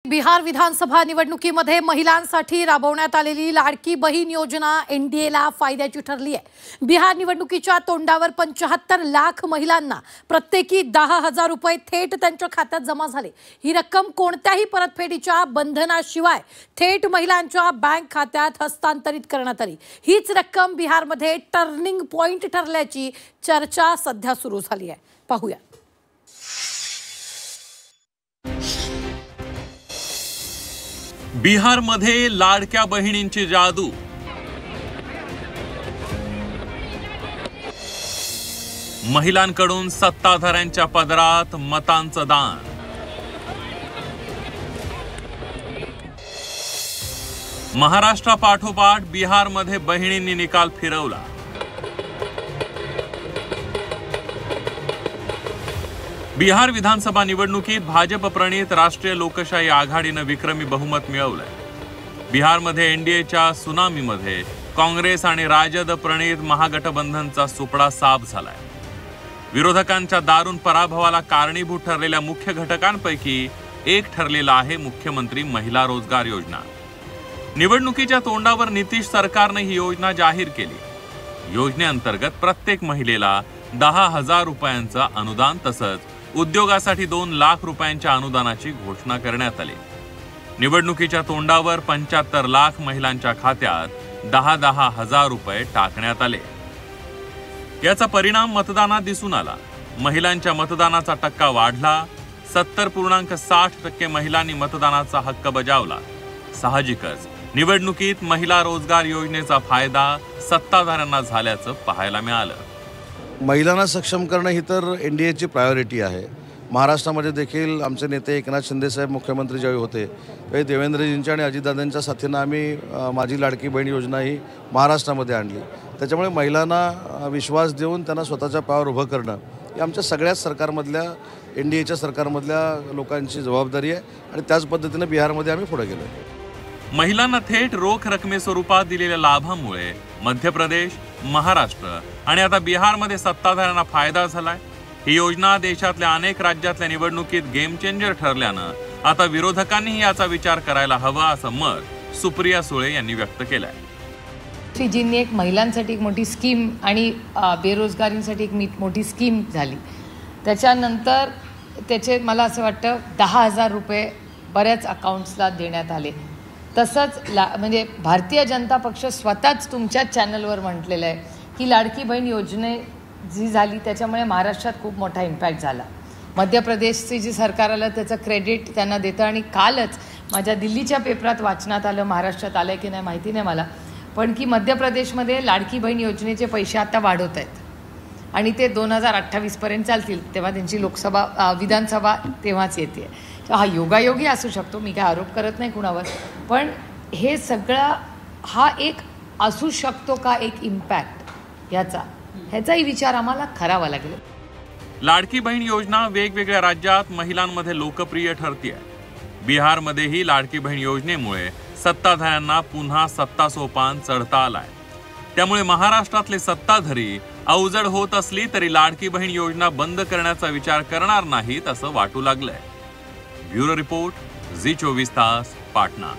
बिहार विधानसभा निवडणुकीमध्ये महिलांसाठी राबवण्यात आलेली लाडकी बहीण योजना एनडीएला फायद्याची ठरली आहे। बिहार निवडणुकीच्या तोंडावर 75 लाख महिलांना प्रत्येकी 10,000 रुपये थेट त्यांच्या खात्यात जमा झाले। ही रक्कम कोणत्याही परतफेडीच्या बंधनाशिवाय थेट महिलांच्या बँक खात्यात हस्तांतरित करण्यात आली। हीच रक्कम बिहारमध्ये टर्निंग पॉइंट ठरल्याची चर्चा सध्या सुरू झाली आहे। पाहूया। बिहारमध्ये लाडक्या बहिणींची जादू। महिलांकडून सत्ताधाऱ्यांच्या पदरात मतांचं दान। महाराष्ट्रापाठोपाठ बिहारमध्ये बहिणींनी निकाल फिरवला। बिहार विधानसभा निवडणुकीत भाजप प्रणित राष्ट्रीय लोकशाही आघाडीने विक्रमी बहुमत मिळवलंय। बिहारमध्ये एनडीएच्या सुनामीमध्ये काँग्रेस आणि राजद प्रणित महागठबंधनचा सुपडा साफ झालाय। विरोधकांच्या दारुण पराभवाला कारणीभूत ठरलेल्या मुख्य घटकांपैकी एक ठरलेला आहे मुख्यमंत्री महिला रोजगार योजना। निवडणुकीच्या तोंडावर नितीश सरकारने ही योजना जाहीर केली। योजनेअंतर्गत प्रत्येक महिलेला 10,000 रुपयांचं अनुदान तसंच उद्योगासाठी 2 लाख रुपयांच्या अनुदानाची घोषणा करण्यात आली। निवडणुकीच्या तोंडावर 75 लाख महिलांच्या खात्यात 10,000 रुपये टाकण्यात आले। याचा परिणाम मतदानात दिसून आला। महिलांच्या मतदानाचा टक्का वाढला। 70.60% महिलांनी मतदानाचा हक्क बजावला। साहजिकच निवडणुकीत महिला रोजगार योजनेचा फायदा सत्ताधाऱ्यांना झाल्याचं पाहायला मिळालं। महिलांना सक्षम करणं ही तर एनडीएची प्रायोरिटी आहे। महाराष्ट्रामध्ये देखील आमचे नेते एकनाथ शिंदे साहेब मुख्यमंत्री ज्यावेळी होते त्यावेळी देवेंद्रजींच्या आणि अजितदादांच्या साथीनं आम्ही माझी लाडकी बहीण योजना ही महाराष्ट्रामध्ये आणली। त्याच्यामुळे महिलांना विश्वास देऊन त्यांना स्वतःच्या पायावर उभं करणं ही आमच्या सगळ्याच सरकारमधल्या एनडीएच्या सरकारमधल्या लोकांची जबाबदारी आहे आणि त्याच पद्धतीनं बिहारमध्ये आम्ही पुढे गेलो। महिलांना थेट रोख रकमेस्वरूपात दिलेल्या लाभामुळे मध्य प्रदेश, महाराष्ट्र आणि आता बिहारमध्ये सत्ताधाऱ्यांना फायदा झालाय। ही योजना देशातल्या अनेक राज्यातल्या निवडणुकीत गेम चेंजर ठरल्यानं आता विरोधकांनीही याचा विचार करायला हवा असं मत सुप्रिया सुळे यांनी व्यक्त केलंय। श्रीजींनी एक महिलांसाठी एक मोठी स्कीम आणि बेरोजगारींसाठी एक मोठी स्कीम झाली। त्याच्यानंतर त्याचे मला असं वाटतं 10,000 रुपये बऱ्याच अकाउंट्सला देण्यात आले। तसंच म्हणजे भारतीय जनता पक्ष स्वतःच तुमच्या चॅनलवर म्हटलेलं आहे की लाडकी बहीण योजने जी झाली त्याच्यामुळे महाराष्ट्रात खूप मोठा इम्पॅक्ट झाला। मध्य प्रदेशचे जे सरकार आलं त्याचं क्रेडिट त्यांना देतं आणि कालच माझ्या दिल्लीच्या पेपरात वाचनात आलं, महाराष्ट्रात आलं की नाही माहिती नाही मला, पण की मध्य प्रदेशमध्ये लाडकी बहीण योजनेचे पैसे आता वाढवत आहेत आणि ते 2028पर्यंत चालतील। तेव्हा त्यांची लोकसभा विधानसभा तेव्हाच येते। हा योगायोगी असू शकतो, मी काय आरोप करत नाही कुणावर, पण हे सगळं हा एक असू शकतो का एक इम्पॅक्ट ह्याचाही विचार आम्हाला करावा लागेल। लाडकी बहीण योजना वेगवेगळ्या राज्यात महिलांमध्ये लोकप्रिय ठरते आहे। बिहारमध्येही लाडकी बहीण योजनेमुळे सत्ताधाऱ्यांना पुन्हा सत्ता सोपान चढता आलाय। त्यामुळे महाराष्ट्रातले सत्ताधारी अवजड होत असली तरी लाडकी बहीण योजना बंद करण्याचा विचार करणार नाहीत असं वाटू लागलंय। ब्युरो रिपोर्ट, झी 24 तास, पाटणा।